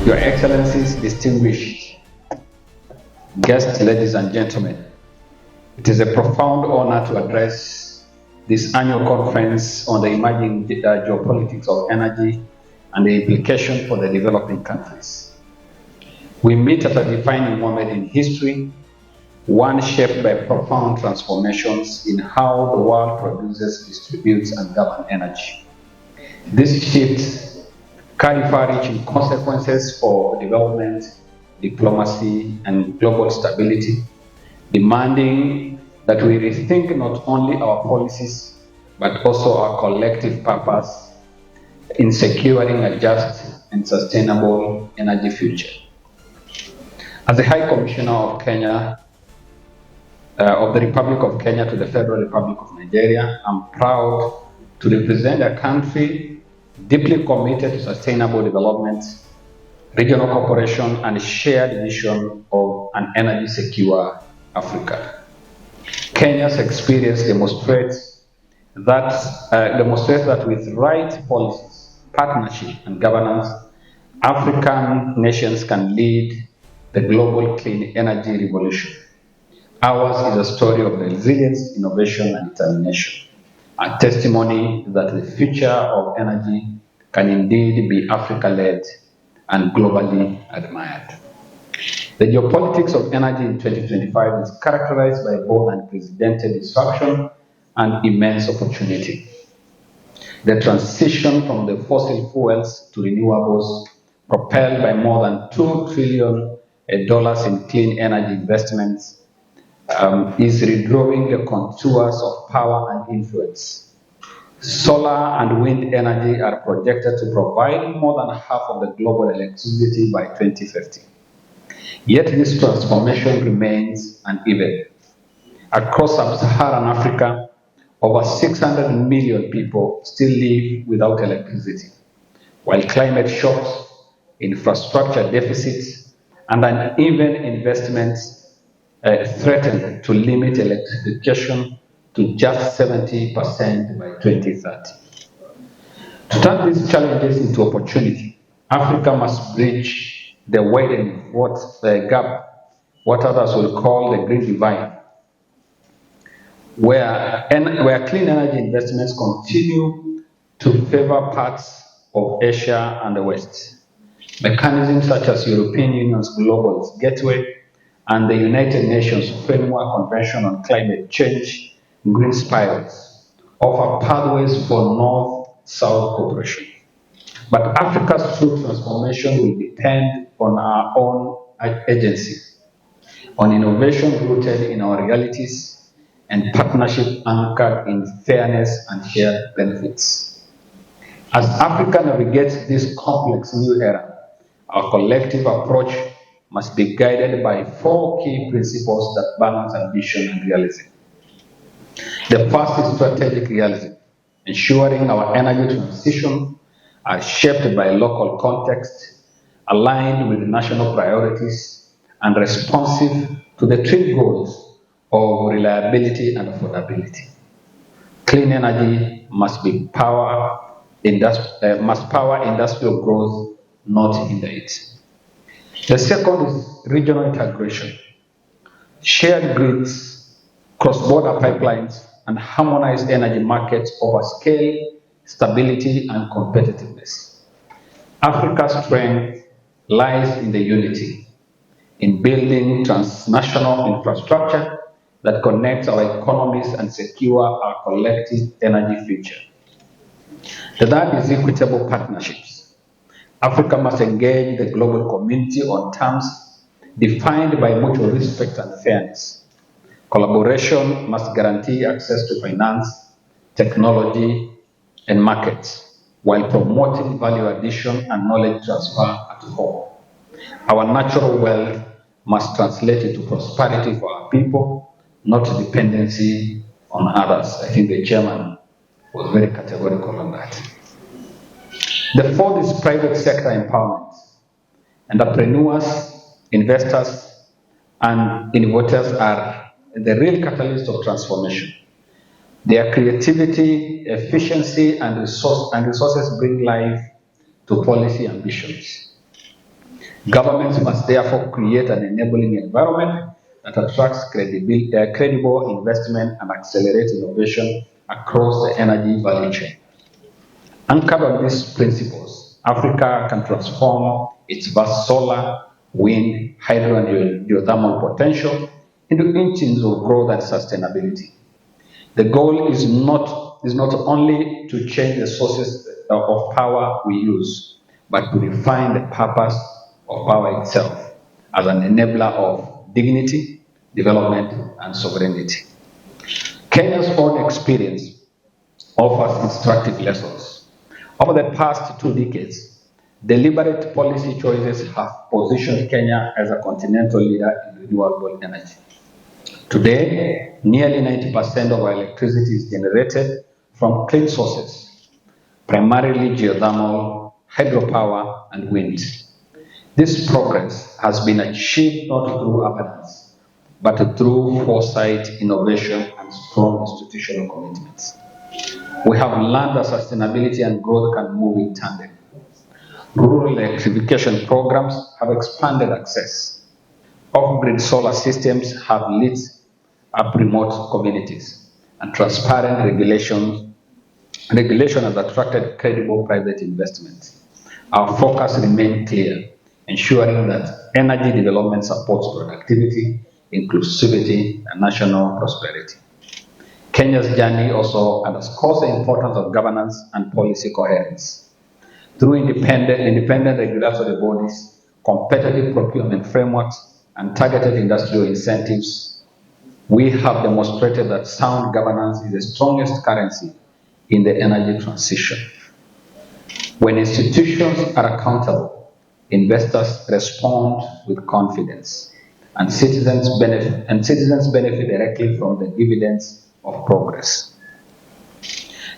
Your Excellencies, distinguished guests, ladies and gentlemen, it is a profound honor to address this annual conference on the emerging geopolitics of energy and the implication for the developing countries. We meet at a defining moment in history, one shaped by profound transformations in how the world produces, distributes, and governs energy. These shifts carry far-reaching consequences for development, diplomacy, and global stability, demanding that we rethink not only our policies, but also our collective purpose in securing a just and sustainable energy future. As the High Commissioner of Kenya, of the Republic of Kenya to the Federal Republic of Nigeria, I'm proud to represent a country deeply committed to sustainable development, regional cooperation, and shared vision of an energy-secure Africa. Kenya's experience demonstrates that with right policies, partnership, and governance, African nations can lead the global clean energy revolution. Ours is a story of resilience, innovation, and determination, a testimony that the future of energy can indeed be Africa-led and globally admired. The geopolitics of energy in 2025 is characterized by both unprecedented disruption and immense opportunity. The transition from the fossil fuels to renewables, propelled by more than $2 trillion in clean energy investments, is redrawing the contours of power and influence. Solar and wind energy are projected to provide more than half of the global electricity by 2050. Yet this transformation remains uneven. Across sub-Saharan Africa, over 600 million people still live without electricity, while climate shocks, infrastructure deficits, and uneven investments threaten to limit electrification to just 70% by 2030. To turn these challenges into opportunity, Africa must bridge the widening gap, what others will call the green divide, where clean energy investments continue to favor parts of Asia and the West. Mechanisms such as European Union's Global Gateway and the United Nations Framework Convention on Climate Change, Green Spirals, offer pathways for North-South cooperation. But Africa's true transformation will depend on our own agency, on innovation rooted in our realities, and partnership anchored in fairness and shared benefits. As Africa navigates this complex new era, our collective approach must be guided by 4 key principles that balance ambition and realism. The first is strategic realism, ensuring our energy transition are shaped by local context, aligned with national priorities, and responsive to the twin goals of reliability and affordability. Clean energy must power industrial growth, not hinder it. The second is regional integration. Shared grids, cross-border pipelines, and harmonized energy markets offer scale, stability, and competitiveness. Africa's strength lies in the unity, in building transnational infrastructure that connects our economies and secure our collective energy future. The third is equitable partnerships. Africa must engage the global community on terms defined by mutual respect and fairness. Collaboration must guarantee access to finance, technology, and markets, while promoting value addition and knowledge transfer at home. Our natural wealth must translate into prosperity for our people, not dependency on others. I think the chairman was very categorical on that. The fourth is private sector empowerment. Entrepreneurs, investors, and innovators are the real catalyst of transformation. Their creativity, efficiency, and resources bring life to policy ambitions. Governments must therefore create an enabling environment that attracts credible investment and accelerates innovation across the energy value chain. Anchored on these principles, Africa can transform its vast solar, wind, hydro, and geothermal potential into engines of growth and sustainability. The goal is not only to change the sources of power we use, but to refine the purpose of power itself as an enabler of dignity, development, and sovereignty. Kenya's own experience offers instructive lessons. Over the past 2 decades, deliberate policy choices have positioned Kenya as a continental leader in renewable energy. Today, nearly 90% of our electricity is generated from clean sources, primarily geothermal, hydropower, and wind. This progress has been achieved not through abundance, but through foresight, innovation, and strong institutional commitments. We have learned that sustainability and growth can move in tandem. Rural electrification programs have expanded access. Off-grid solar systems have lit up remote communities, and transparent regulation has attracted credible private investment. Our focus remains clear, ensuring that energy development supports productivity, inclusivity, and national prosperity. Kenya's journey also underscores the importance of governance and policy coherence. Through independent regulatory bodies, competitive procurement frameworks, and targeted industrial incentives, we have demonstrated that sound governance is the strongest currency in the energy transition. When institutions are accountable, investors respond with confidence, and citizens benefit directly from the dividends of progress.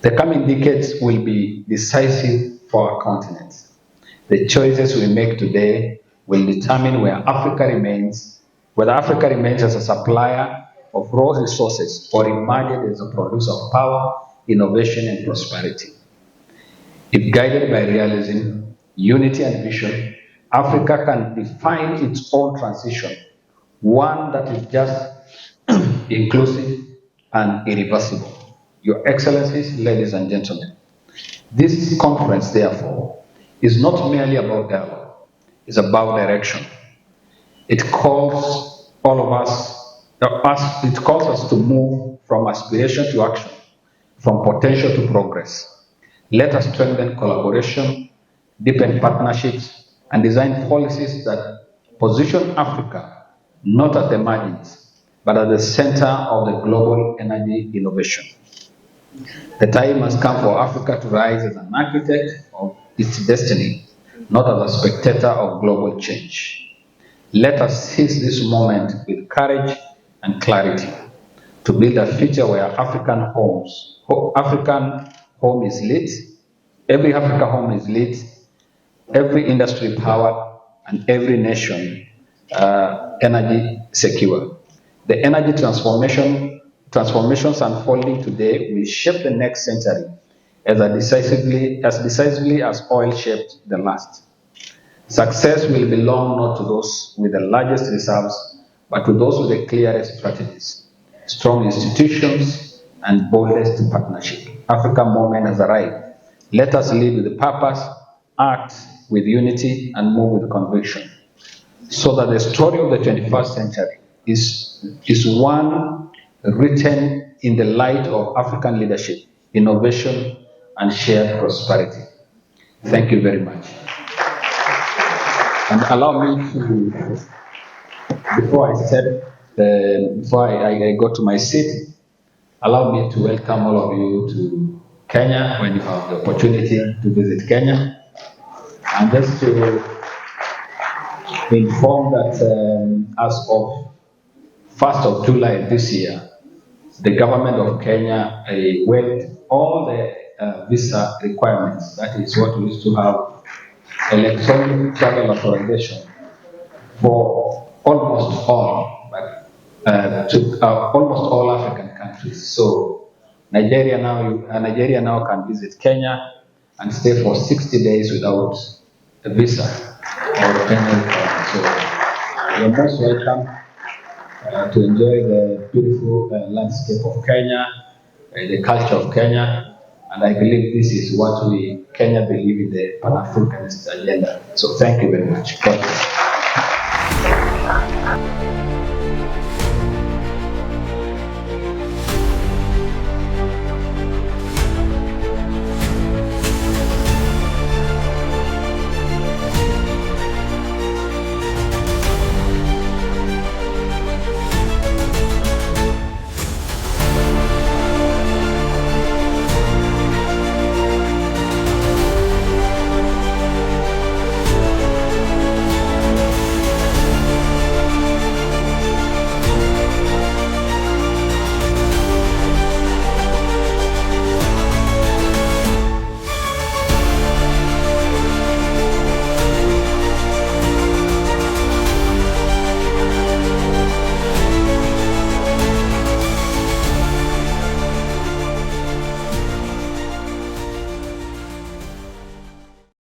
The coming decades will be decisive for our continent. The choices we make today will determine whether Africa remains as a supplier of raw resources or emerges as a producer of power, innovation, and prosperity. If guided by realism, unity, and vision, Africa can define its own transition, one that is just, inclusive, and irreversible. Your Excellencies, ladies and gentlemen, this conference, therefore, is not merely about dialogue, it's about direction. It calls us to move from aspiration to action, from potential to progress. Let us strengthen collaboration, deepen partnerships, and design policies that position Africa not at the margins, but at the center of the global energy innovation. The time has come for Africa to rise as an architect of its destiny, not as a spectator of global change. Let us seize this moment with courage and clarity to build a future where African home is lit, every African home is lit, every industry powered, and every nation energy secure. The energy transformations unfolding today will shape the next century as decisively as oil shaped the last. Success will belong not to those with the largest reserves, but to those with the clearest strategies, strong institutions, and boldest partnership. African moment has arrived. Let us live with purpose, act with unity, and move with conviction, so that the story of the 21st century is one written in the light of African leadership, innovation, and shared prosperity. Thank you very much. And allow me to, before I go to my seat, allow me to welcome all of you to Kenya when you have the opportunity to visit Kenya. And just to inform that as of 1st of July this year, the government of Kenya waived all the visa requirements. That is what we used to have electronic travel authorization for almost all, almost all African countries. So Nigeria now can visit Kenya and stay for 60 days without a visa. our Kenyan culture. So you're most welcome to enjoy the beautiful landscape of Kenya, the culture of Kenya, and I believe this is what we Kenya believe in the Pan-Africanist agenda. So thank you very much. God bless.